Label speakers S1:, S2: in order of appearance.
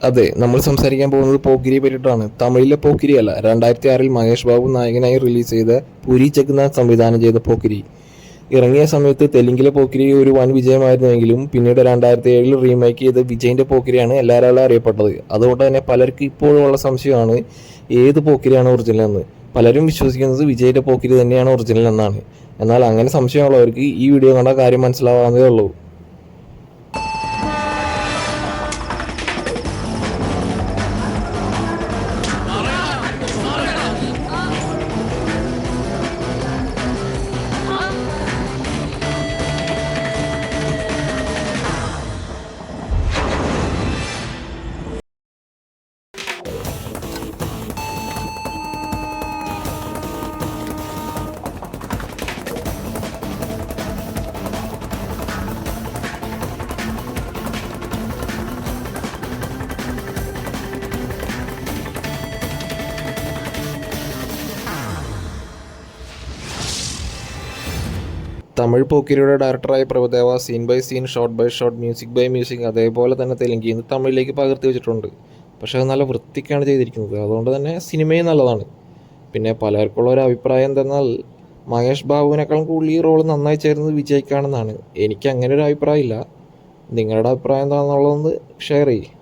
S1: അതെ, നമ്മൾ സംസാരിക്കാൻ പോകുന്നത് പോക്കിരിയെ പറ്റിയിട്ടാണ്. തമിഴിലെ പോക്കിരി അല്ല, 2006 മഹേഷ് ബാബു നായകനായി റിലീസ് ചെയ്ത പുരി ജഗന്നാഥ് സംവിധാനം ചെയ്ത പോക്കിരി. ഇറങ്ങിയ സമയത്ത് തെലുങ്കിലെ പോക്കിരി ഒരു വൻ വിജയമായിരുന്നെങ്കിലും പിന്നീട് 2007 റീമേക്ക് ചെയ്ത് വിജയിന്റെ പോക്കിരിയാണ് എല്ലാവരും അറിയപ്പെട്ടത്. അതുകൊണ്ട് തന്നെ പലർക്കും ഇപ്പോഴുള്ള സംശയമാണ് ഏത് പോക്കിരിയാണ് ഒറിജിനൽ എന്ന്. പലരും വിശ്വസിക്കുന്നത് വിജയിന്റെ പോക്കിരി തന്നെയാണ് ഒറിജിനൽ എന്നാണ്. എന്നാൽ അങ്ങനെ സംശയമുള്ളവർക്ക് ഈ വീഡിയോ കണ്ട കാര്യം മനസ്സിലാവാവുന്നതേ ഉള്ളൂ. തമിഴ് പോക്കിരിയുടെ ഡയറക്ടറായ Prabhu Deva scene by scene, shot by shot, music by music അതേപോലെ തന്നെ തെലുങ്കിൽ നിന്ന് തമിഴിലേക്ക് പകർത്തി വെച്ചിട്ടുണ്ട്. പക്ഷേ അത് നല്ല വൃത്തിക്കാണ് ചെയ്തിരിക്കുന്നത്. അതുകൊണ്ട് തന്നെ സിനിമയും നല്ലതാണ്. പിന്നെ പലർക്കുള്ള ഒരു അഭിപ്രായം എന്തെന്നാൽ മഹേഷ് ബാബുവിനേക്കാളും കൂടുതൽ ഈ റോൾ നന്നായി ചേരുന്നത് വിജയ്ക്കാണെന്നാണ്. എനിക്ക് അങ്ങനെ ഒരു അഭിപ്രായം ഇല്ല. നിങ്ങളുടെ അഭിപ്രായം എന്താണെന്നുള്ളതൊന്ന് ഷെയർ ചെയ്യും.